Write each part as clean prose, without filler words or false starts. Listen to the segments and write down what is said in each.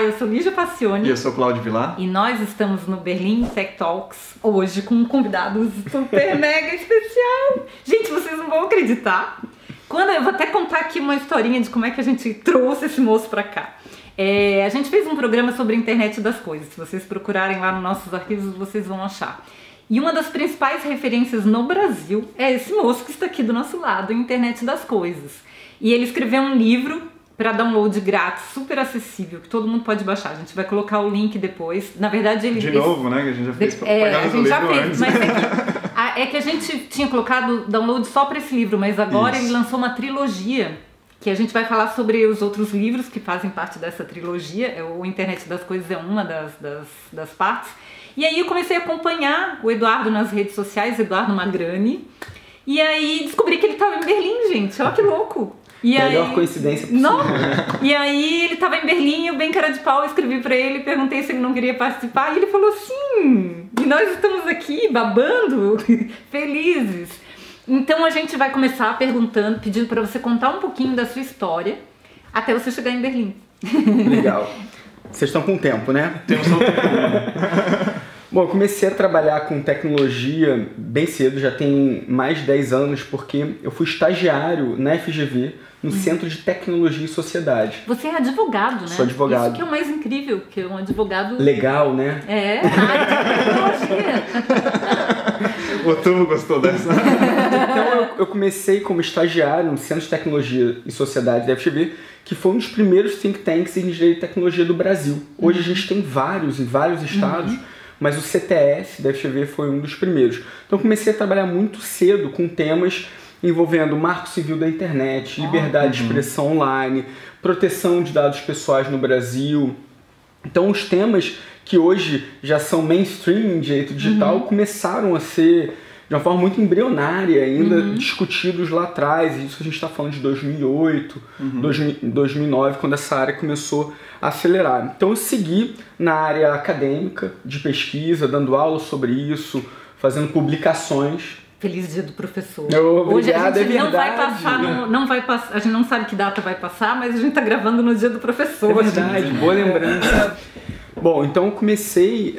eu sou Lígia Passioni. E eu sou Cláudio Vilar. E nós estamos no Berlim Tech Talks, hoje com um convidado super mega especial. Gente, vocês não vão acreditar. Eu vou até contar aqui uma historinha de como é que a gente trouxe esse moço pra cá. A gente fez um programa sobre a internet das coisas. Se vocês procurarem lá nos nossos arquivos, vocês vão achar. E uma das principais referências no Brasil é esse moço que está aqui do nosso lado, a Internet das Coisas. E ele escreveu um livro para download grátis, super acessível, que todo mundo pode baixar. A gente vai colocar o link depois. Na verdade, ele... De novo, né? Que a gente já fez propaganda a gente já fez, antes. mas é que a gente tinha colocado download só para esse livro, mas agora ele lançou uma trilogia, que a gente vai falar sobre os outros livros que fazem parte dessa trilogia. O Internet das Coisas é uma das partes. E aí eu comecei a acompanhar o Eduardo nas redes sociais, Eduardo Magrani, e aí descobri que ele estava em Berlim, gente. Olha que louco! E melhor coincidência possível. Não. E aí ele estava em Berlim, eu bem cara de pau, escrevi para ele, perguntei se ele não queria participar, e ele falou sim! E nós estamos aqui babando, felizes. Então a gente vai começar perguntando, pedindo para você contar um pouquinho da sua história, até você chegar em Berlim. Legal. Vocês estão com tempo, né? Temos um tempo. Bom, eu comecei a trabalhar com tecnologia bem cedo, já tem mais de 10 anos, porque eu fui estagiário na FGV, no Centro de Tecnologia e Sociedade. Você é advogado, né? Sou advogado. Isso que é o mais incrível, que é um advogado... Legal, né? Na área de tecnologia. O Tubo gostou dessa? Então eu comecei como estagiário no Centro de Tecnologia e Sociedade da FGV, que foi um dos primeiros think tanks em engenharia e tecnologia do Brasil. Hoje a gente tem vários em vários estados, mas o CTS da FGV foi um dos primeiros. Então eu comecei a trabalhar muito cedo com temas envolvendo marco civil da internet, liberdade de expressão online, proteção de dados pessoais no Brasil. Então os temas que hoje já são mainstream em direito digital começaram a ser de uma forma muito embrionária ainda, discutidos lá atrás. Isso a gente está falando de 2008, 2009, quando essa área começou a acelerar. Então eu segui na área acadêmica, de pesquisa, dando aula sobre isso, fazendo publicações. Feliz dia do professor. Hoje a gente não vai passar, a gente não sabe que data vai passar, mas a gente está gravando no dia do professor. É verdade, boa lembrança. Bom, então eu comecei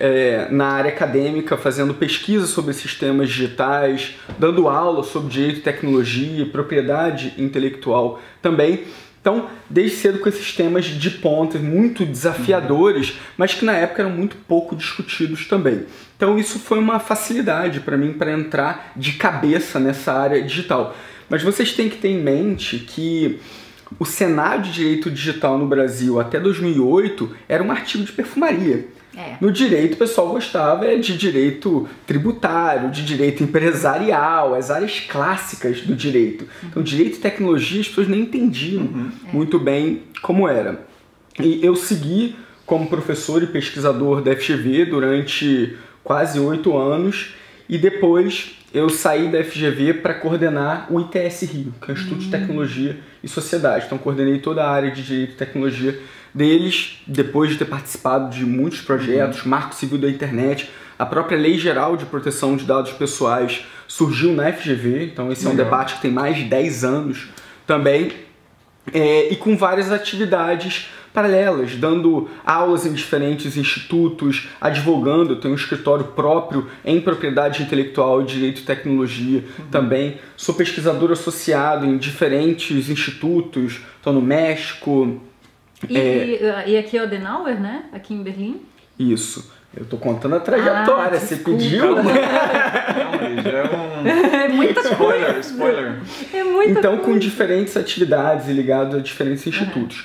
na área acadêmica fazendo pesquisa sobre sistemas digitais, dando aula sobre direito e tecnologia, propriedade intelectual também. Então, desde cedo com esses temas de ponta, muito desafiadores, mas que na época eram muito pouco discutidos também. Então isso foi uma facilidade para mim para entrar de cabeça nessa área digital. Mas vocês têm que ter em mente que o cenário de direito digital no Brasil até 2008 era um artigo de perfumaria. No direito o pessoal gostava de direito tributário, de direito empresarial, as áreas clássicas do direito. Então direito e tecnologia as pessoas nem entendiam muito bem como era. E eu segui como professor e pesquisador da FGV durante quase 8 anos e depois eu saí da FGV para coordenar o ITS Rio, que é o Instituto de Tecnologia e Sociedade. Então coordenei toda a área de direito e tecnologia deles, depois de ter participado de muitos projetos, Marco Civil da Internet, a própria Lei Geral de Proteção de Dados Pessoais surgiu na FGV, então esse é um debate que tem mais de 10 anos também, e com várias atividades paralelas, dando aulas em diferentes institutos, advogando. Eu tenho um escritório próprio em propriedade intelectual e direito e tecnologia também. Sou pesquisador associado em diferentes institutos, estou no México. E aqui é o Adenauer, né? Aqui em Berlim? Isso. Eu estou contando a trajetória, você pediu? É muita coisa. Spoiler. É muita então, coisa. com diferentes atividades e ligados a diferentes institutos.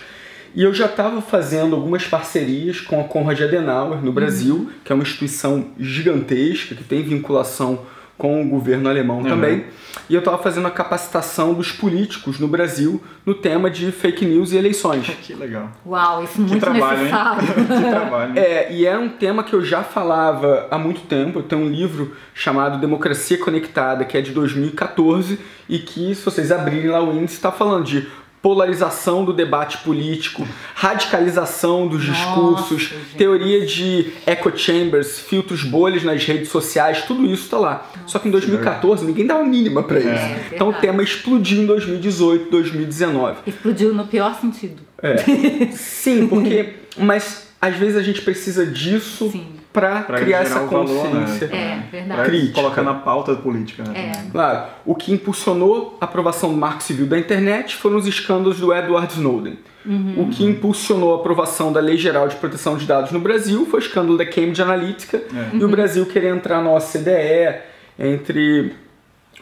E eu já estava fazendo algumas parcerias com a Konrad Adenauer no Brasil, que é uma instituição gigantesca, que tem vinculação com o governo alemão também. E eu estava fazendo a capacitação dos políticos no Brasil no tema de fake news e eleições. Que legal. Uau, isso é muito trabalho, necessário. Hein? Que trabalho. E é um tema que eu já falava há muito tempo. Eu tenho um livro chamado Democracia Conectada, que é de 2014, e que, se vocês abrirem lá o índice, está falando de polarização do debate político, radicalização dos discursos, gente. teoria de echo chambers, filtros bolhas nas redes sociais, tudo isso está lá. Só que em 2014 ninguém dava mínima para isso. Então o tema explodiu em 2018, 2019. Explodiu no pior sentido. Sim, porque... Mas às vezes a gente precisa disso para criar essa consciência verdade. crítica. Colocar na pauta política. Né? Claro, o que impulsionou a aprovação do Marco Civil da internet foram os escândalos do Edward Snowden. O que impulsionou a aprovação da Lei Geral de Proteção de Dados no Brasil foi o escândalo da Cambridge Analytica e o Brasil querer entrar na OCDE, entre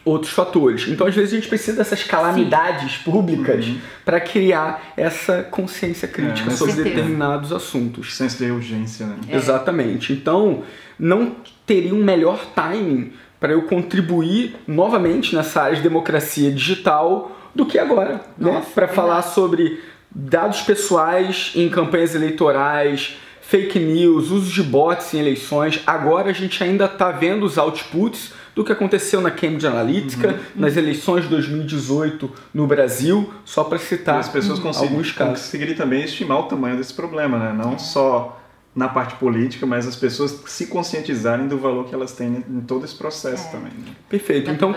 outros fatores. Então, às vezes, a gente precisa dessas calamidades públicas para criar essa consciência crítica sobre determinados assuntos. Senso de urgência, né? Exatamente. Então, não teria um melhor timing para eu contribuir novamente nessa área de democracia digital do que agora, né? Para falar sobre dados pessoais em campanhas eleitorais, fake news, uso de bots em eleições. Agora a gente ainda está vendo os outputs do que aconteceu na Cambridge Analytica, nas eleições de 2018 no Brasil, só para citar as pessoas alguns casos. conseguirem também estimar o tamanho desse problema, né? Não só na parte política, mas as pessoas se conscientizarem do valor que elas têm em todo esse processo também. Né? Perfeito. Então,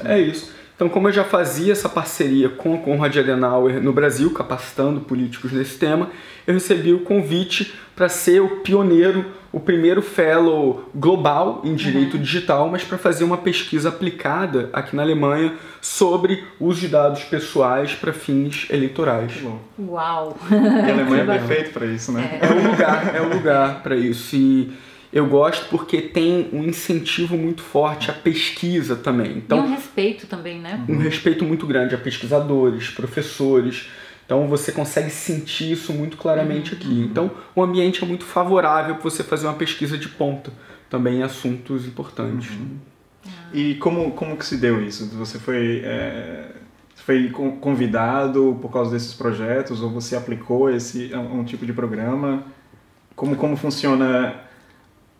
é isso. Então, como eu já fazia essa parceria com a Konrad Adenauer no Brasil, capacitando políticos nesse tema, eu recebi o convite para ser o pioneiro, o primeiro fellow global em direito digital, mas para fazer uma pesquisa aplicada aqui na Alemanha sobre uso de dados pessoais para fins eleitorais. Uau! E a Alemanha é perfeito para isso, né? É o lugar para isso. E eu gosto porque tem um incentivo muito forte à pesquisa também. Então, e um respeito também, né? Um respeito muito grande a pesquisadores, professores. Então você consegue sentir isso muito claramente aqui. Então o ambiente é muito favorável para você fazer uma pesquisa de ponta também em assuntos importantes. E como que se deu isso? Você foi convidado por causa desses projetos ou você aplicou um tipo de programa? Como funciona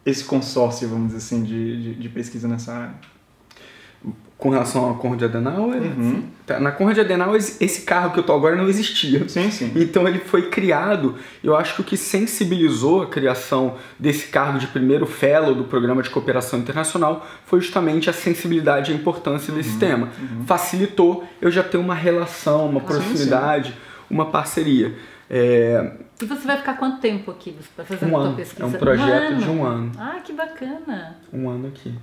esse consórcio, vamos dizer assim, de pesquisa nessa área? Com relação à Konrad Adenauer, na Konrad Adenauer esse carro que eu tô agora não existia. Sim. Então ele foi criado, eu acho que o que sensibilizou a criação desse cargo de primeiro fellow do Programa de Cooperação Internacional foi justamente a sensibilidade e a importância desse tema. Facilitou eu já ter uma relação, uma proximidade, uma parceria. E você vai ficar quanto tempo aqui para fazer a sua pesquisa? É um projeto de um ano. Ah, que bacana! Um ano aqui.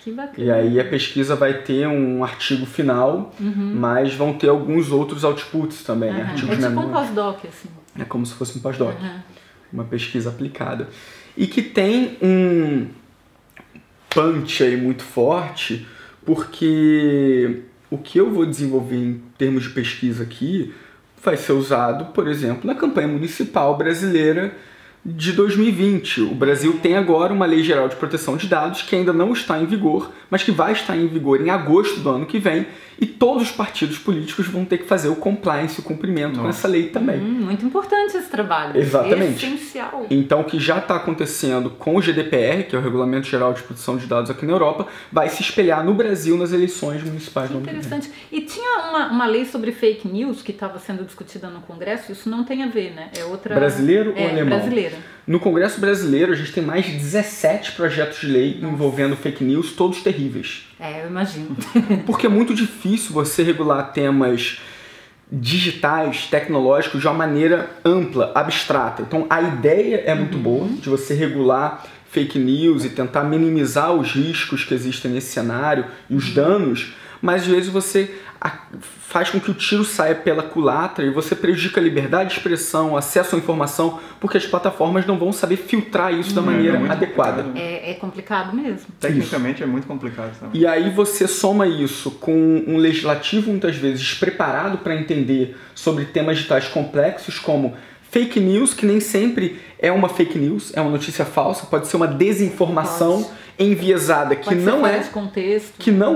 Que bacana. E aí a pesquisa vai ter um artigo final, mas vão ter alguns outros outputs também. Artigos tipo menores. um pós-doc, assim. É como se fosse um pós-doc. Uma pesquisa aplicada. E que tem um punch aí muito forte, porque o que eu vou desenvolver em termos de pesquisa aqui vai ser usado, por exemplo, na campanha municipal brasileira de 2020. O Brasil tem agora uma Lei Geral de Proteção de Dados que ainda não está em vigor, mas que vai estar em vigor em agosto do ano que vem, e todos os partidos políticos vão ter que fazer o compliance, o cumprimento com essa lei também. Muito importante esse trabalho. Exatamente. Essencial. Então, o que já está acontecendo com o GDPR, que é o Regulamento Geral de Proteção de Dados aqui na Europa, vai se espelhar no Brasil nas eleições municipais. Interessante. E tinha uma lei sobre fake news que estava sendo discutida no Congresso, isso não tem a ver, né? É outra... Brasileiro ou alemão? Brasileira. No Congresso brasileiro, a gente tem mais de 17 projetos de lei envolvendo fake news, todos terríveis. Eu imagino. Porque é muito difícil você regular temas digitais, tecnológicos, de uma maneira ampla, abstrata. Então, a ideia é muito boa de você regular fake news e tentar minimizar os riscos que existem nesse cenário e os danos, mas às vezes você faz com que o tiro saia pela culatra e você prejudica a liberdade de expressão, acesso à informação, porque as plataformas não vão saber filtrar isso da maneira adequada. É complicado mesmo. Tecnicamente é muito complicado também. E aí você soma isso com um legislativo muitas vezes despreparado para entender sobre temas digitais complexos como fake news, que nem sempre é uma fake news, é uma notícia falsa, pode ser uma desinformação enviesada que não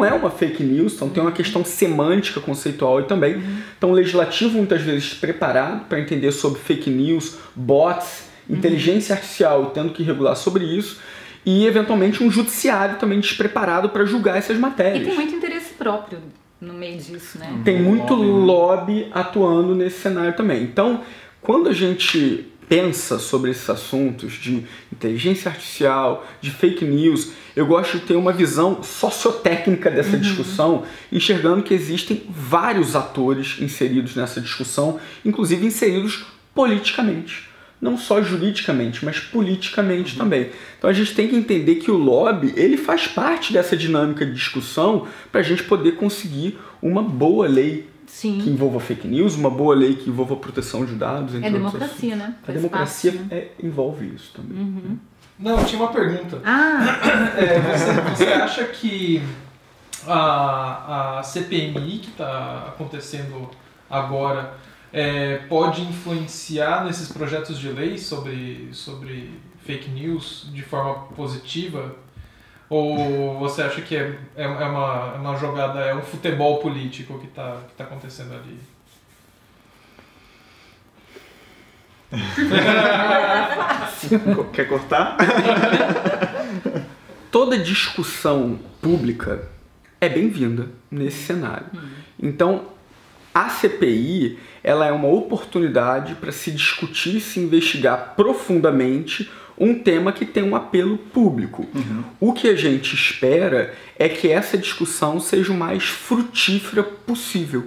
é uma fake news, então tem uma questão semântica, conceitual aí também. Então o legislativo muitas vezes preparado para entender sobre fake news, bots, inteligência artificial, tendo que regular sobre isso, e eventualmente um judiciário também despreparado para julgar essas matérias. E tem muito interesse próprio no meio disso, né? Tem muito lobby atuando nesse cenário também. Então, quando a gente pensa sobre esses assuntos de inteligência artificial, de fake news, eu gosto de ter uma visão sociotécnica dessa discussão, enxergando que existem vários atores inseridos nessa discussão, inclusive inseridos politicamente. não só juridicamente, mas politicamente também. Então a gente tem que entender que o lobby, ele faz parte dessa dinâmica de discussão para a gente poder conseguir uma boa lei Sim. que envolva fake news, uma boa lei que envolva proteção de dados. É democracia, né? A democracia envolve isso também. Não, eu tinha uma pergunta. Você acha que a CPMI que está acontecendo agora pode influenciar nesses projetos de lei sobre fake news de forma positiva? Ou você acha que é uma jogada, é um futebol político que tá acontecendo ali? Quer cortar? Toda discussão pública é bem-vinda nesse cenário. Então, a CPI, ela é uma oportunidade para se discutir e se investigar profundamente um tema que tem um apelo público. O que a gente espera é que essa discussão seja o mais frutífera possível.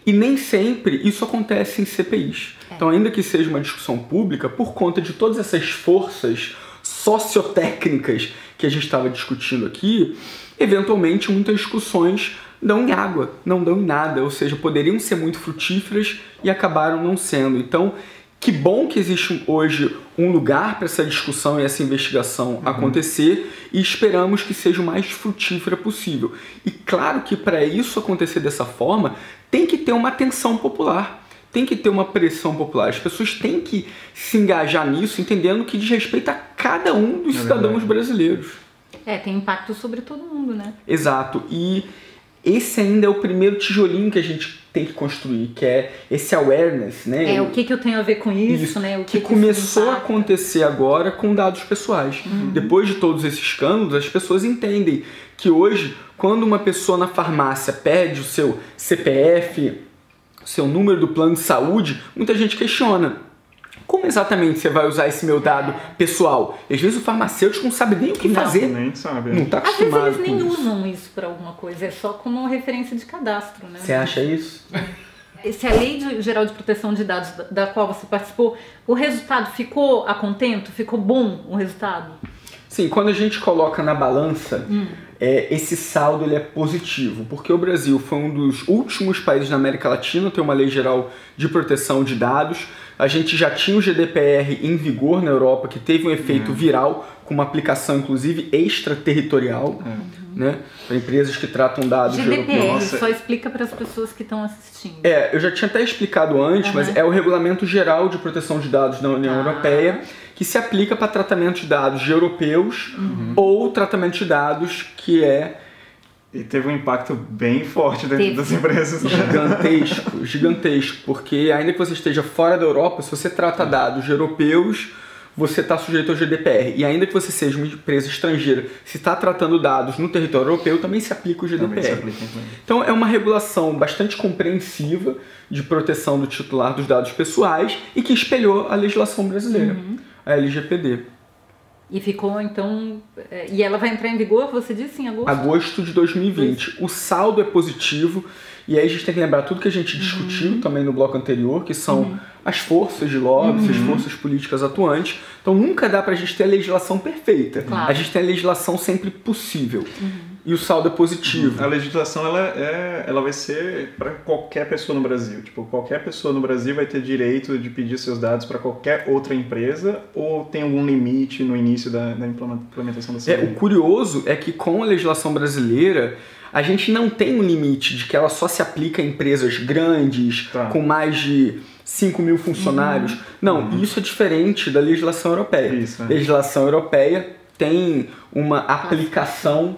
E nem sempre isso acontece em CPIs. Então, ainda que seja uma discussão pública, por conta de todas essas forças sociotécnicas que a gente estava discutindo aqui, eventualmente muitas discussões dão em água, não dão em nada, ou seja, poderiam ser muito frutíferas e acabaram não sendo. Então, que bom que existe hoje um lugar para essa discussão e essa investigação acontecer, e esperamos que seja o mais frutífera possível. E claro que para isso acontecer dessa forma, tem que ter uma atenção popular, tem que ter uma pressão popular. As pessoas têm que se engajar nisso, entendendo que diz respeito a cada um dos cidadãos brasileiros. Tem impacto sobre todo mundo, né? Exato. E esse ainda é o primeiro tijolinho que a gente tem que construir, que é esse awareness, né? O que eu tenho a ver com isso, né? O que começou a acontecer agora com dados pessoais. Depois de todos esses escândalos, as pessoas entendem que hoje, quando uma pessoa na farmácia pede o seu CPF, o seu número do plano de saúde, muita gente questiona. Como exatamente você vai usar esse meu dado pessoal? Às vezes o farmacêutico não sabe nem o que fazer. Nem sabe. Não está Às vezes acostumado eles nem com isso. usam isso para alguma coisa, é só como referência de cadastro, né? Você acha isso? Se a Lei Geral de Proteção de Dados da qual você participou, o resultado ficou a contento? Ficou bom o resultado? Sim, quando a gente coloca na balança, esse saldo ele é positivo, porque o Brasil foi um dos últimos países na América Latina a ter uma Lei Geral de Proteção de Dados. A gente já tinha o GDPR em vigor na Europa, que teve um efeito viral, com uma aplicação, inclusive, extraterritorial, né, para empresas que tratam dados GDPR, só explica para as pessoas que estão assistindo. Eu já tinha até explicado antes, mas é o Regulamento Geral de Proteção de Dados da União Europeia, que se aplica para tratamento de dados de europeus ou tratamento de dados que E teve um impacto bem forte dentro das empresas. Gigantesco, porque ainda que você esteja fora da Europa, se você trata dados europeus, você está sujeito ao GDPR. E ainda que você seja uma empresa estrangeira, se está tratando dados no território europeu, também se aplica o GDPR. Então é uma regulação bastante compreensiva de proteção do titular dos dados pessoais e que espelhou a legislação brasileira, a LGPD. E ficou, então... E ela vai entrar em vigor, você disse, em agosto? Agosto de 2020. O saldo é positivo. E aí a gente tem que lembrar tudo que a gente discutiu também no bloco anterior, que são as forças de lobby, as forças políticas atuantes. Então nunca dá pra gente ter a legislação perfeita. Claro. A gente tem a legislação sempre possível. E o saldo é positivo. A legislação ela vai ser para qualquer pessoa no Brasil. Tipo, qualquer pessoa no Brasil vai ter direito de pedir seus dados para qualquer outra empresa, ou tem algum limite no início da implementação dessa lei? O curioso é que com a legislação brasileira, a gente não tem um limite de que ela só se aplica a empresas grandes, com mais de 5 mil funcionários. Não, isso é diferente da legislação europeia. A legislação europeia tem uma aplicação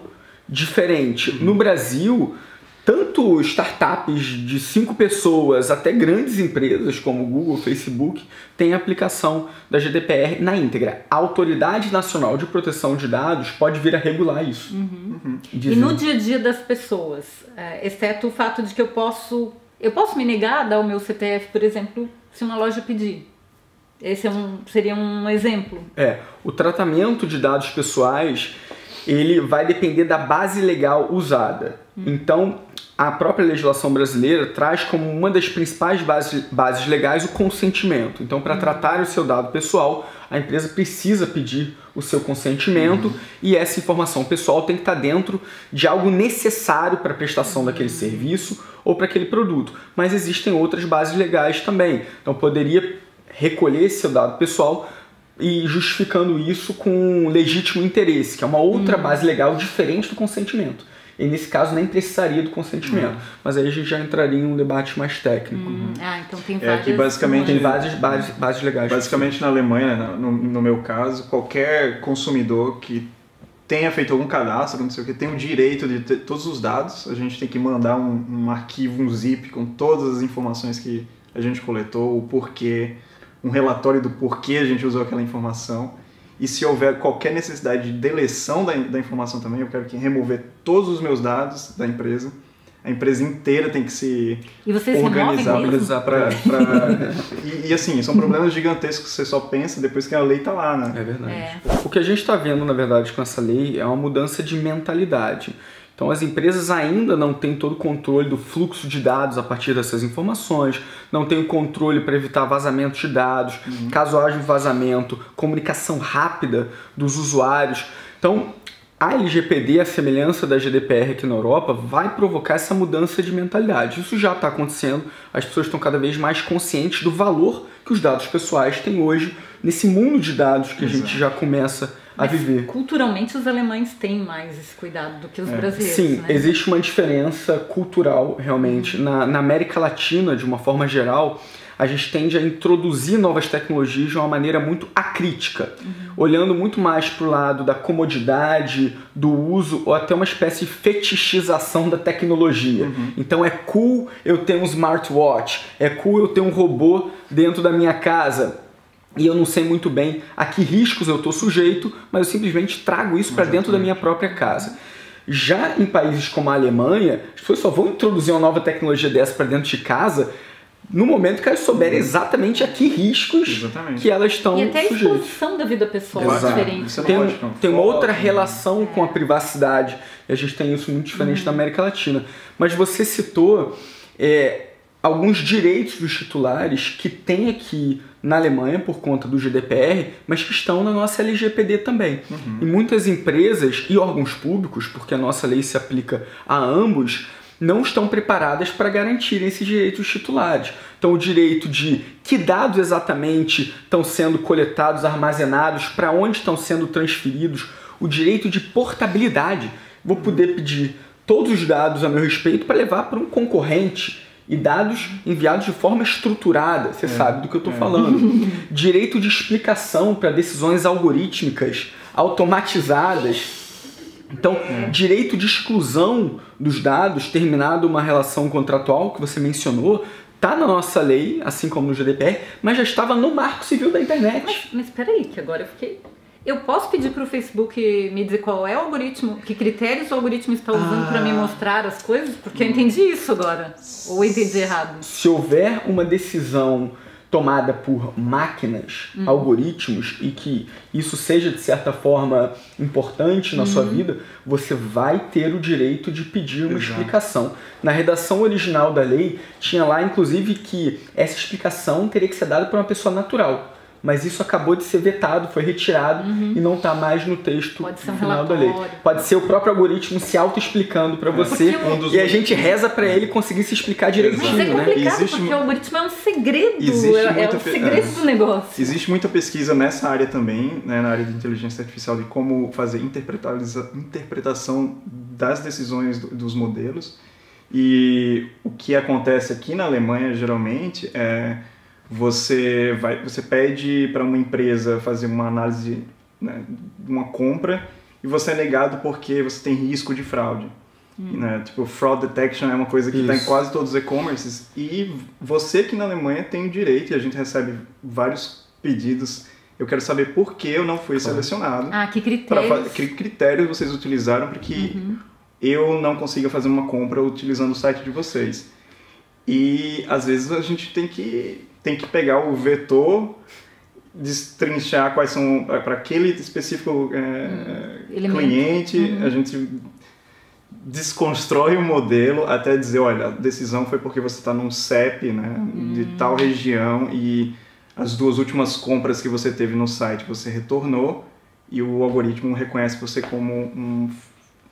diferente. No Brasil, tanto startups de 5 pessoas até grandes empresas como Google, Facebook, têm aplicação da GDPR na íntegra. A Autoridade Nacional de Proteção de Dados pode vir a regular isso. E no dia a dia das pessoas, exceto o fato de que eu posso me negar a dar o meu CPF, por exemplo, se uma loja pedir. Esse seria um exemplo. O tratamento de dados pessoais, ele vai depender da base legal usada. Então, a própria legislação brasileira traz como uma das principais bases legais o consentimento. Então, para tratar o seu dado pessoal, a empresa precisa pedir o seu consentimento e essa informação pessoal tem que estar dentro de algo necessário para a prestação daquele serviço ou para aquele produto. Mas existem outras bases legais também. Então, poderia recolher esse seu dado pessoal e justificando isso com legítimo interesse, que é uma outra base legal diferente do consentimento. E nesse caso nem precisaria do consentimento. Mas aí a gente já entraria em um debate mais técnico. Então tem várias... que basicamente, tem várias bases legais. Basicamente na Alemanha, no meu caso, qualquer consumidor que tenha feito algum cadastro, não sei o que, tem o direito de ter todos os dados. A gente tem que mandar um arquivo, um zip com todas as informações que a gente coletou, o porquê, um relatório do porquê a gente usou aquela informação. E se houver qualquer necessidade de deleção da informação também, eu quero remover todos os meus dados da empresa. A empresa inteira tem que se organizar para e assim, são problemas gigantescos que você só pensa depois que a lei está lá, né? É verdade. O que a gente está vendo, na verdade, com essa lei é uma mudança de mentalidade. Então as empresas ainda não têm todo o controle do fluxo de dados a partir dessas informações, não têm o controle para evitar vazamento de dados, caso haja um vazamento, comunicação rápida dos usuários. Então a LGPD, a semelhança da GDPR aqui na Europa, vai provocar essa mudança de mentalidade. Isso já está acontecendo, as pessoas estão cada vez mais conscientes do valor que os dados pessoais têm hoje nesse mundo de dados que a gente já começa a viver. Culturalmente os alemães têm mais esse cuidado do que os brasileiros. Sim, né? Existe uma diferença cultural realmente. Na América Latina, de uma forma geral, a gente tende a introduzir novas tecnologias de uma maneira muito acrítica, olhando muito mais para o lado da comodidade, do uso, ou até uma espécie de fetichização da tecnologia. Então é cool eu ter um smartwatch, é cool eu ter um robô dentro da minha casa, e eu não sei muito bem a que riscos eu estou sujeito, mas eu simplesmente trago isso para dentro da minha própria casa. Já em países como a Alemanha, as pessoas só vão introduzir uma nova tecnologia dessa para dentro de casa no momento que elas souberem exatamente a que riscos que elas estão sujeitas. E até a exposição da vida pessoal é diferente. Tem uma outra relação com a privacidade, e a gente tem isso muito diferente na América Latina. Mas você citou alguns direitos dos titulares que tem aqui na Alemanha por conta do GDPR, mas que estão na nossa LGPD também. E muitas empresas e órgãos públicos, porque a nossa lei se aplica a ambos, não estão preparadas para garantir esses direitos titulares. Então o direito de que dados exatamente estão sendo coletados, armazenados, para onde estão sendo transferidos, o direito de portabilidade. Vou poder pedir todos os dados a meu respeito para levar para um concorrente, e dados enviados de forma estruturada, você sabe do que eu estou falando. Direito de explicação para decisões algorítmicas, automatizadas. Então, direito de exclusão dos dados, terminado uma relação contratual que você mencionou, está na nossa lei, assim como no GDPR, mas já estava no Marco Civil da Internet. Mas peraí, que agora eu fiquei... Eu posso pedir para o Facebook me dizer qual é o algoritmo, que critérios o algoritmo está usando para me mostrar as coisas? Porque eu entendi isso agora. Ou eu entendi errado? Se houver uma decisão tomada por máquinas, algoritmos, e que isso seja de certa forma importante na sua vida, você vai ter o direito de pedir uma explicação. Na redação original da lei, tinha lá inclusive que essa explicação teria que ser dada por uma pessoa natural. Mas isso acabou de ser vetado, foi retirado e não está mais no texto final da lei. Pode ser o próprio algoritmo se auto-explicando para você e a gente reza para ele conseguir se explicar direitinho. Mas é complicado, porque o algoritmo é um segredo, é um segredo do negócio. Existe muita pesquisa nessa área também, né, na área de inteligência artificial, de como fazer interpretação das decisões dos modelos. E o que acontece aqui na Alemanha, geralmente, é... Você pede para uma empresa fazer uma análise, né, de uma compra e você é negado porque você tem risco de fraude. Né? Tipo, fraud detection é uma coisa que está em quase todos os e-commerces e você aqui na Alemanha tem o direito, e a gente recebe vários pedidos. Eu quero saber por que eu não fui selecionado. Que critérios? Que critérios vocês utilizaram para que eu não consiga fazer uma compra utilizando o site de vocês. E às vezes a gente tem que pegar o vetor destrinchar quais são, para aquele específico cliente, a gente desconstrói o modelo até dizer, olha, a decisão foi porque você está num CEP, né, de tal região e as 2 últimas compras que você teve no site você retornou e o algoritmo reconhece você como um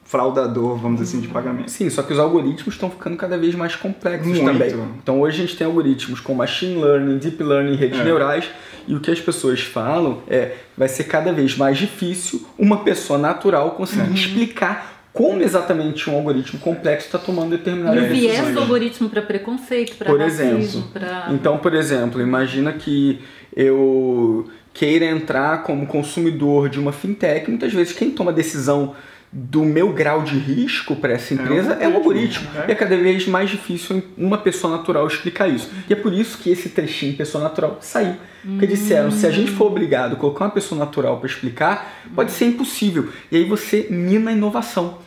fraudador, vamos dizer assim, de pagamento. Sim, só que os algoritmos estão ficando cada vez mais complexos também. Então hoje a gente tem algoritmos com machine learning, deep learning, redes neurais, e o que as pessoas falam vai ser cada vez mais difícil uma pessoa natural conseguir explicar como exatamente um algoritmo complexo está tomando determinadas decisões. E viés do algoritmo para preconceito, para racismo, para... Então, por exemplo, imagina que eu queira entrar como consumidor de uma fintech, muitas vezes quem toma a decisão do meu grau de risco para essa empresa é o algoritmo. E é cada vez mais difícil uma pessoa natural explicar isso. E é por isso que esse trechinho pessoa natural saiu. Porque disseram, se a gente for obrigado a colocar uma pessoa natural para explicar, pode ser impossível. E aí você mina a inovação,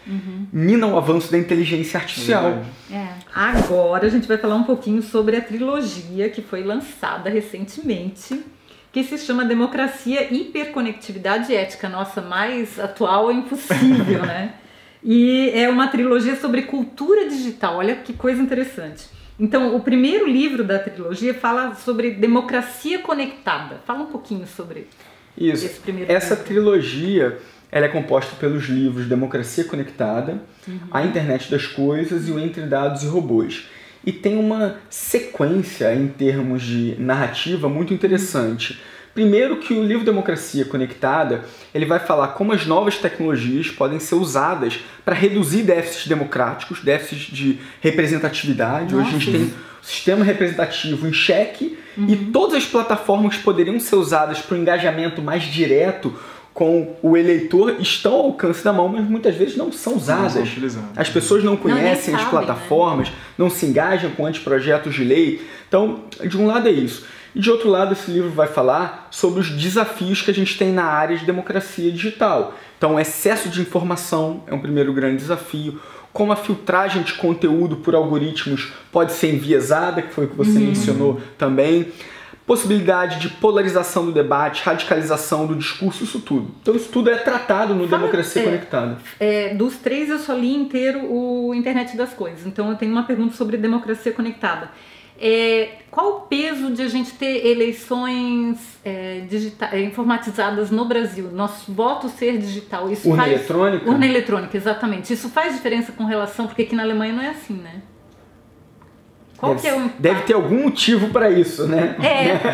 mina o avanço da inteligência artificial. Agora a gente vai falar um pouquinho sobre a trilogia que foi lançada recentemente, que se chama Democracia, Hiperconectividade e Ética. Nossa, mais atual é impossível, né? E é uma trilogia sobre cultura digital. Olha que coisa interessante. Então, o primeiro livro da trilogia fala sobre democracia conectada. Fala um pouquinho sobre esse primeiro livro. Essa trilogia ela é composta pelos livros Democracia Conectada, A Internet das Coisas e o Entre Dados e Robôs. E tem uma sequência em termos de narrativa muito interessante. Primeiro que o livro Democracia Conectada, ele vai falar como as novas tecnologias podem ser usadas para reduzir déficits democráticos, déficits de representatividade. Hoje a gente tem o sistema representativo em xeque e todas as plataformas que poderiam ser usadas para o engajamento mais direto com o eleitor estão ao alcance da mão, mas muitas vezes não são usadas. As pessoas não conhecem as plataformas, não se engajam com anteprojetos de lei. Então, de um lado é isso. E de outro lado, esse livro vai falar sobre os desafios que a gente tem na área de democracia digital. Então, o excesso de informação é um primeiro grande desafio. Como a filtragem de conteúdo por algoritmos pode ser enviesada, que foi o que você mencionou também. Possibilidade de polarização do debate, radicalização do discurso, isso tudo. Então isso tudo é tratado no Democracia Conectada. Dos 3 eu só li inteiro o Internet das Coisas, então eu tenho uma pergunta sobre Democracia Conectada. Qual o peso de a gente ter eleições informatizadas no Brasil? Nosso voto ser digital, isso urna eletrônica? Urna eletrônica, exatamente. Isso faz diferença com relação, porque aqui na Alemanha não é assim, né? Deve ter algum motivo para isso, né?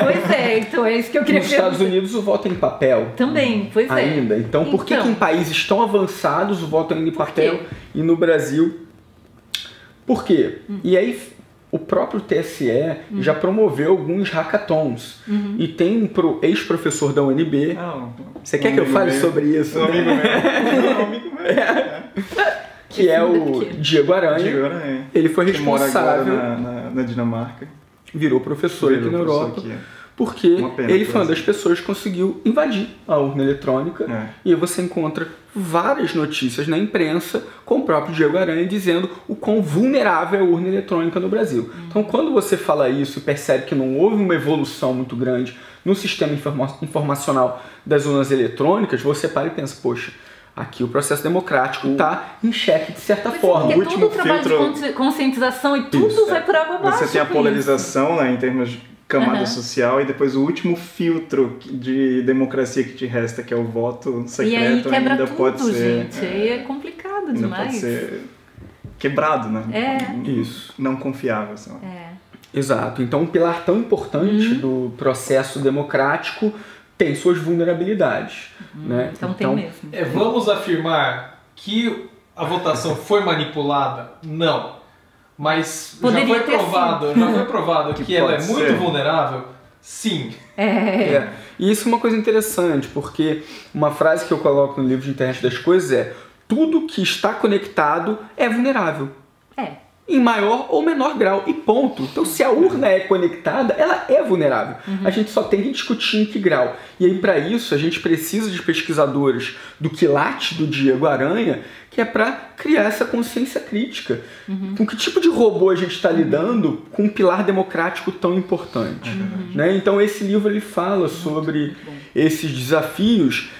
Pois é, então é isso que eu queria dizer. Nos Estados Unidos o voto é em papel. Também, pois ainda. Então, por que em países tão avançados o voto é ainda em papel e no Brasil? Por quê? E aí o próprio TSE já promoveu alguns hackathons. E tem um ex-professor da UNB. Você quer que eu fale sobre isso? Um amigo meu. Que é o Diego Aranha. Ele foi responsável na Dinamarca. Virou professor aqui na Europa. Porque ele foi uma das pessoas que conseguiu invadir a urna eletrônica. E aí você encontra várias notícias na imprensa com o próprio Diego Aranha dizendo o quão vulnerável é a urna eletrônica no Brasil. Então, quando você fala isso e percebe que não houve uma evolução muito grande no sistema informacional das urnas eletrônicas, você para e pensa, poxa, aqui o processo democrático está em xeque de certa forma. Porque todo o trabalho de conscientização e tudo vai por água abaixo. Você tem a polarização, né, em termos de camada social, e depois o último filtro de democracia que te resta, que é o voto secreto, e aí quebra ainda tudo, pode ser... gente. Aí é complicado demais. Pode ser quebrado, né? Isso. Não confiável. Assim. Exato. Então, um pilar tão importante do processo democrático tem suas vulnerabilidades. Né? Então tem mesmo. Vamos afirmar que a votação foi manipulada? Não. Mas já foi provado que ela é muito vulnerável? Sim. E isso é uma coisa interessante, porque uma frase que eu coloco no livro de Internet das Coisas é: tudo que está conectado é vulnerável. em maior ou menor grau, e ponto. Então, se a urna é conectada, ela é vulnerável. A gente só tem que discutir em que grau. E aí, para isso, a gente precisa de pesquisadores do quilate do Diego Aranha, que é para criar essa consciência crítica. Com que tipo de robô a gente está lidando com um pilar democrático tão importante? Né? Então, esse livro ele fala sobre esses desafios.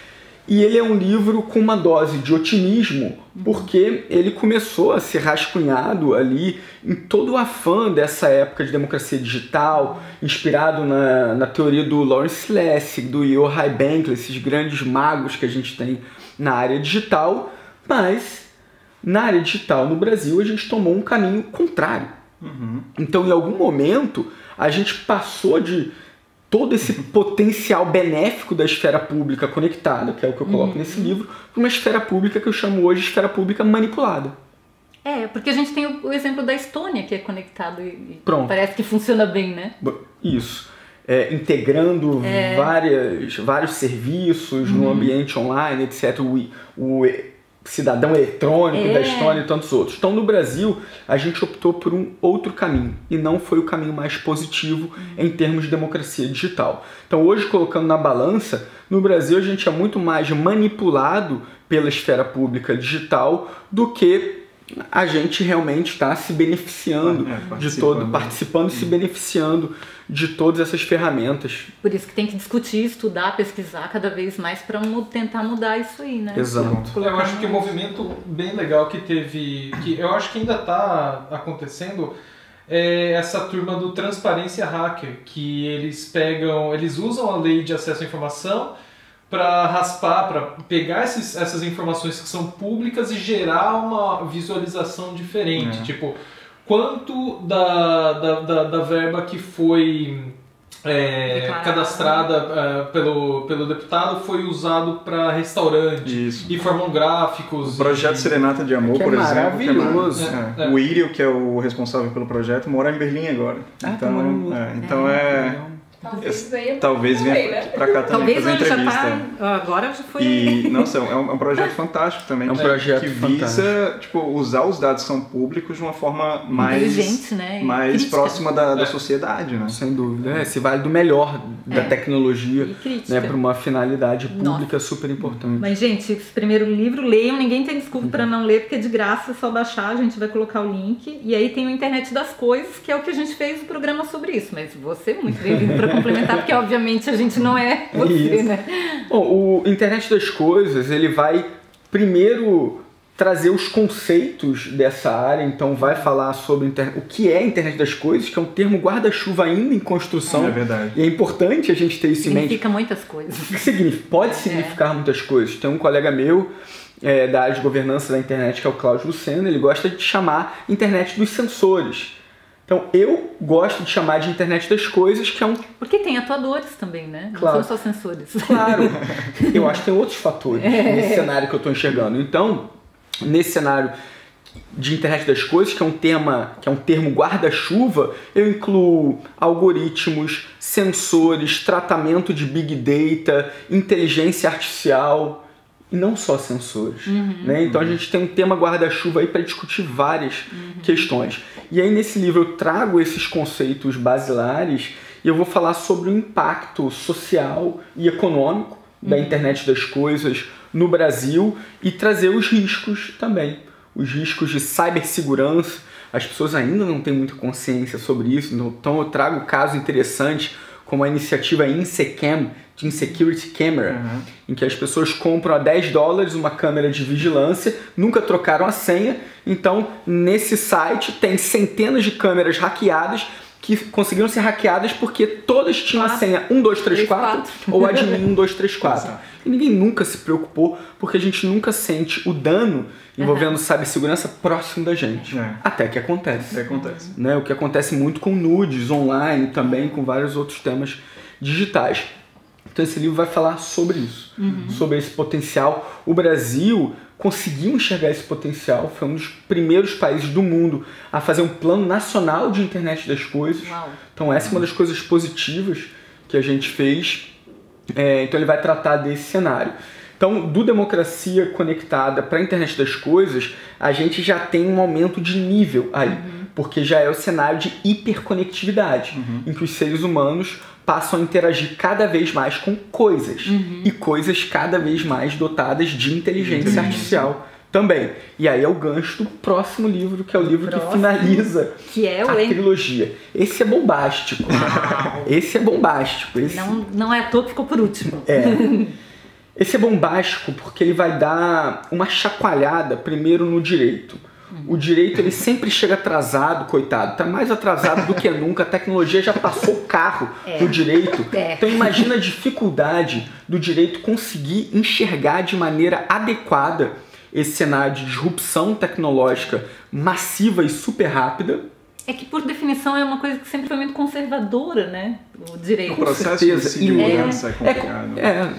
E ele é um livro com uma dose de otimismo, porque ele começou a ser rascunhado ali em todo o afã dessa época de democracia digital, inspirado na teoria do Lawrence Lessig, do Yochai Benkler, esses grandes magos que a gente tem na área digital, mas na área digital no Brasil a gente tomou um caminho contrário. Então, em algum momento, a gente passou de todo esse potencial benéfico da esfera pública conectada, que é o que eu coloco nesse livro, para uma esfera pública que eu chamo hoje de esfera pública manipulada. Porque a gente tem o exemplo da Estônia, que é conectado e Parece que funciona bem, né? Isso. Integrando vários serviços no ambiente online, etc. O cidadão eletrônico da Estônia e tantos outros. Então, no Brasil, a gente optou por um outro caminho, e não foi o caminho mais positivo em termos de democracia digital. Então, hoje, colocando na balança, no Brasil a gente é muito mais manipulado pela esfera pública digital do que a gente realmente está se beneficiando participando e se beneficiando de todas essas ferramentas. Por isso que tem que discutir, estudar, pesquisar cada vez mais para tentar mudar isso aí, né? Exato. Eu acho que o movimento bem legal que teve, que eu acho que ainda está acontecendo, é essa turma do Transparência Hacker, que eles usam a lei de acesso à informação para raspar, para pegar essas informações que são públicas e gerar uma visualização diferente. Tipo, quanto da verba que foi cadastrada pelo deputado foi usado para restaurante. E formam gráficos. O projeto Serenata de Amor, por exemplo, maravilhoso. O Írio, que é o responsável pelo projeto, mora em Berlim agora. Talvez venha para cá também fazer entrevista. Agora já foi. E, nossa, é um projeto fantástico também. É um projeto que visa usar os dados que são públicos de uma forma mais, né? mais crítica, próxima da sociedade, né? Sem dúvida. Se vale do melhor da tecnologia, né, para uma finalidade pública super importante. Mas, gente, esse primeiro livro, leiam, ninguém tem desculpa para não ler, porque é de graça, é só baixar, a gente vai colocar o link. E aí tem o Internet das Coisas, que é o que a gente fez o programa sobre isso. Mas você é muito bem-vindo para complementar, porque obviamente a gente não é você, né? Bom, o Internet das Coisas, ele vai primeiro trazer os conceitos dessa área, então vai falar sobre o que é a Internet das Coisas, que é um termo guarda-chuva ainda em construção. É verdade. E é importante a gente ter isso em mente. Significa muitas coisas. Pode significar muitas coisas. Tem um colega meu da área de governança da internet, que é o Cláudio Lucena, ele gosta de chamar Internet dos sensores. Então, eu gosto de chamar de Internet das Coisas, que é um... Porque tem atuadores também, né? Claro. Não são só sensores. Claro. Eu acho que tem outros fatores nesse cenário que eu estou enxergando. Então, nesse cenário de Internet das Coisas, que é um termo guarda-chuva, eu incluo algoritmos, sensores, tratamento de Big Data, inteligência artificial... E não só sensores. Né? Então a gente tem um tema guarda-chuva aí para discutir várias questões. E aí nesse livro eu trago esses conceitos basilares e eu vou falar sobre o impacto social e econômico da Internet das Coisas no Brasil e trazer os riscos também. Os riscos de cibersegurança. As pessoas ainda não têm muita consciência sobre isso, então eu trago casos interessantes como a iniciativa InSecCam, de Insecurity Camera, em que as pessoas compram a $10 uma câmera de vigilância, nunca trocaram a senha, então nesse site tem centenas de câmeras hackeadas que conseguiram ser hackeadas porque todas tinham a senha 1234 ou admin 1234. E ninguém nunca se preocupou porque a gente nunca sente o dano envolvendo cibersegurança próximo da gente. Até que acontece. Né? O que acontece muito com nudes online também, com vários outros temas digitais. Então esse livro vai falar sobre isso, sobre esse potencial. O Brasil conseguiu enxergar esse potencial, foi um dos primeiros países do mundo a fazer um plano nacional de internet das coisas. Então essa é uma das coisas positivas que a gente fez. Então ele vai tratar desse cenário. Então, do democracia conectada para a internet das coisas, a gente já tem um aumento de nível aí, porque já é o cenário de hiperconectividade, em que os seres humanos passam a interagir cada vez mais com coisas, e coisas cada vez mais dotadas de inteligência artificial também. E aí é o gancho do próximo livro, que é o livro que finaliza a trilogia. Esse é bombástico. Esse é bombástico. Esse... Não é à toa que ficou por último. Esse é bombástico porque ele vai dar uma chacoalhada primeiro no direito. O direito ele sempre chega atrasado, coitado. Tá mais atrasado do que nunca. A tecnologia já passou o carro no direito. Então imagina a dificuldade do direito conseguir enxergar de maneira adequada esse cenário de disrupção tecnológica massiva e super rápida. É que, por definição, é uma coisa que sempre foi muito conservadora, né? O direito. O processo de segurança é complicado.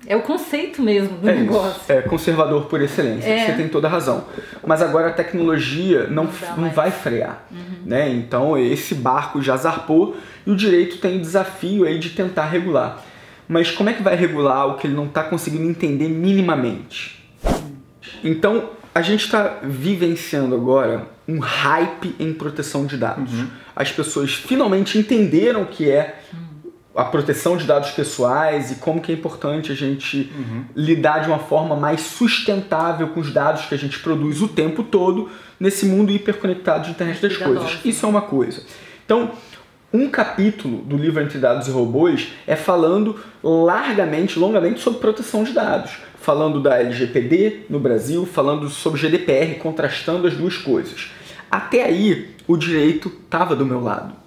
É o conceito mesmo do negócio. É conservador por excelência, você tem toda a razão. Mas agora a tecnologia não vai frear. Né? Então esse barco já zarpou e o direito tem o desafio aí de tentar regular. Mas como é que vai regular o que ele não está conseguindo entender minimamente? Então a gente está vivenciando agora um hype em proteção de dados. As pessoas finalmente entenderam o que é a proteção de dados pessoais e como que é importante a gente lidar de uma forma mais sustentável com os dados que a gente produz o tempo todo nesse mundo hiperconectado de internet das coisas. Isso é uma coisa. Então, um capítulo do livro Entre Dados e Robôs é falando longamente sobre proteção de dados. Falando da LGPD no Brasil, falando sobre GDPR, contrastando as duas coisas. Até aí, o direito estava do meu lado.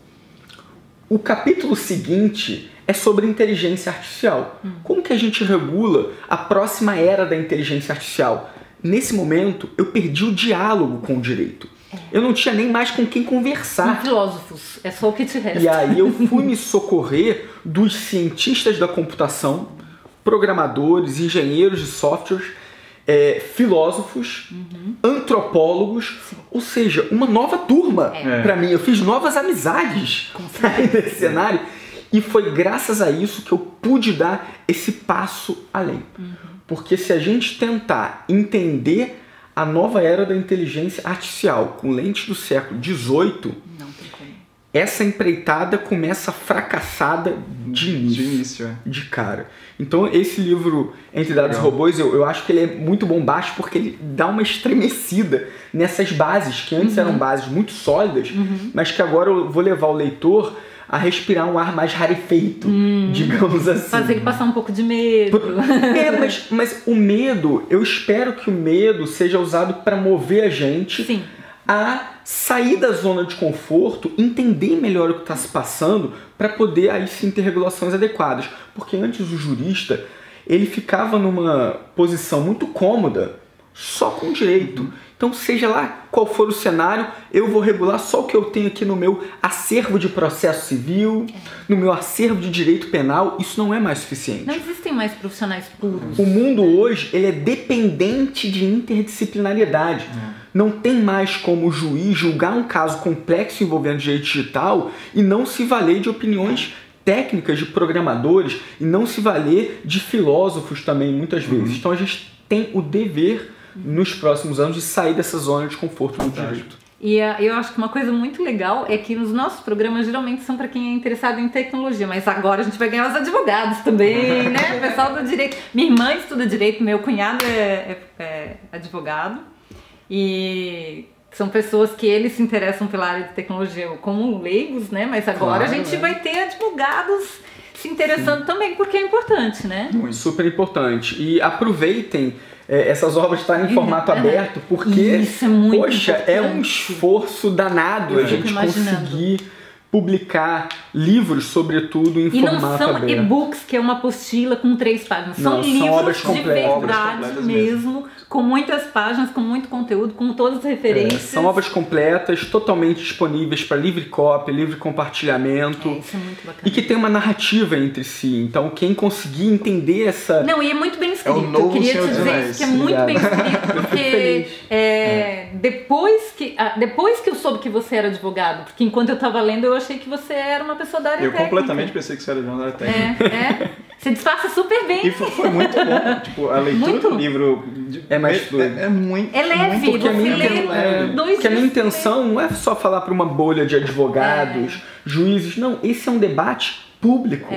O capítulo seguinte é sobre inteligência artificial. Como que a gente regula a próxima era da inteligência artificial? Nesse momento, eu perdi o diálogo com o direito. Eu não tinha nem mais com quem conversar. São filósofos, é só o que te resta. E aí eu fui me socorrer dos cientistas da computação, programadores, engenheiros de softwares, filósofos, antropólogos, ou seja, uma nova turma para mim. Eu fiz novas amizades nesse cenário e foi graças a isso que eu pude dar esse passo além. Porque se a gente tentar entender a nova era da inteligência artificial com lentes do século XVIII, essa empreitada começa fracassada de início, de cara. Então esse livro Entre Dados e Robôs, eu acho que ele é muito bombástico porque ele dá uma estremecida nessas bases, que antes eram bases muito sólidas, mas que agora eu vou levar o leitor a respirar um ar mais rarefeito, digamos assim. Fazer ele passar um pouco de medo. Mas o medo, eu espero que o medo seja usado para mover a gente a sair da zona de conforto, entender melhor o que está se passando para poder aí sim ter regulações adequadas. Porque antes o jurista, ele ficava numa posição muito cômoda só com direito. Então, seja lá qual for o cenário, eu vou regular só o que eu tenho aqui no meu acervo de processo civil, no meu acervo de direito penal. Isso não é mais suficiente. Não existem mais profissionais puros. O mundo hoje ele é dependente de interdisciplinariedade. Não tem mais como o juiz julgar um caso complexo envolvendo direito digital e não se valer de opiniões técnicas de programadores e não se valer de filósofos também, muitas vezes. Então, a gente tem o dever nos próximos anos de sair dessa zona de conforto do direito. E eu acho que uma coisa muito legal é que os nossos programas geralmente são para quem é interessado em tecnologia, mas agora a gente vai ganhar os advogados também, né? O pessoal do direito. Minha irmã estuda direito, meu cunhado é advogado e são pessoas que eles se interessam pela área de tecnologia como leigos, né? Mas agora a gente vai ter advogados se interessando também, porque é importante, né? Super importante. E aproveitem essas obras estarem em formato aberto, porque, isso é muito importante. É um esforço danado a gente conseguir publicar livros, sobretudo, em formato aberto. E não são e-books, que é uma apostila com 3 páginas. São livros de verdade mesmo, com muitas páginas, com muito conteúdo, com todas as referências. São obras completas, totalmente disponíveis para livre cópia, livre compartilhamento. Isso é muito bacana. E que tem uma narrativa entre si. Então, quem conseguir entender essa... Não, e é muito bem escrito. Eu queria te dizer isso, que é muito bem escrito, porque depois que eu soube que você era advogado, porque enquanto eu estava lendo, eu achei que você era uma pessoa da área técnica. Eu completamente pensei que você era de uma área técnica. Você disfarça super bem. E foi muito bom. Tipo, a leitura do livro é mais fluido. É muito. É leve, muito você lê porque a minha intenção não é só falar para uma bolha de advogados, juízes. Não, esse é um debate público.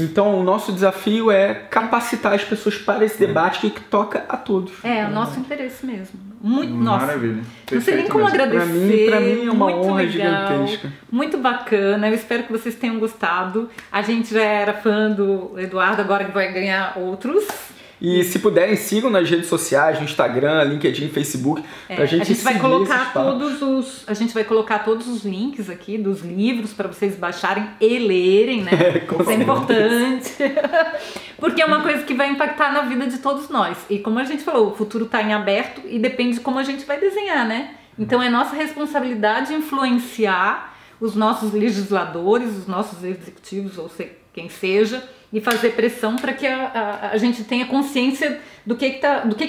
Então o nosso desafio é capacitar as pessoas para esse debate que toca a todos. É o nosso interesse mesmo. Muito, nossa. Maravilha. Não sei nem como agradecer. Pra mim é uma honra legal, gigantesca. Muito bacana. Eu espero que vocês tenham gostado. A gente já era fã do Eduardo, agora que vai ganhar outros. E se puderem, sigam nas redes sociais, no Instagram, LinkedIn, Facebook, pra gente vai colocar a gente vai colocar todos os links aqui dos livros para vocês baixarem e lerem, né? Isso é importante. Porque é uma coisa que vai impactar na vida de todos nós. E como a gente falou, o futuro está em aberto e depende de como a gente vai desenhar, né? Então é nossa responsabilidade influenciar os nossos legisladores, os nossos executivos, ou quem seja, e fazer pressão para que a gente tenha consciência do que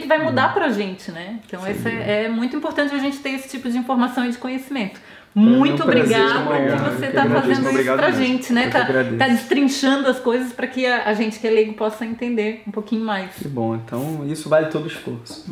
vai mudar para a gente, né? Então é muito importante a gente ter esse tipo de informação e de conhecimento. Muito obrigada por você estar fazendo isso pra gente, né? Tá destrinchando as coisas para que a gente que é leigo possa entender um pouquinho mais. Que bom, então isso vale todo o esforço.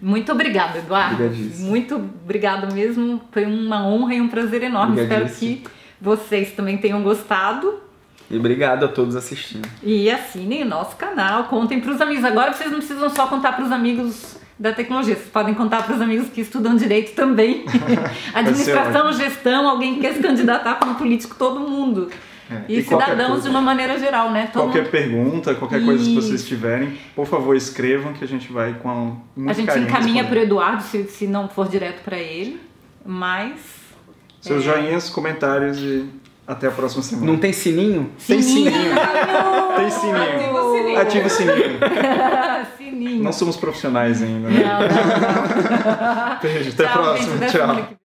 Muito obrigada, Eduardo. Muito obrigado mesmo, foi uma honra e um prazer enorme. Espero que vocês também tenham gostado. E obrigado a todos assistindo. E assinem o nosso canal, contem para os amigos. Agora vocês não precisam só contar para os amigos da tecnologia, vocês podem contar para os amigos que estudam direito também. Administração, gestão, alguém que quer se candidatar como político, todo mundo. E cidadãos de uma maneira geral, né? Qualquer pergunta, qualquer coisa que vocês tiverem, por favor, escrevam que a gente vai com muito a gente carinho encaminha para o Eduardo se não for direto para ele, mas... Seus joinhas, comentários e... Até a próxima semana. Não tem sininho? Tem sininho. Tem sininho. Ativa o sininho. Sininho. Não somos profissionais ainda, né? Não. Beijo, até a próxima. Tchau.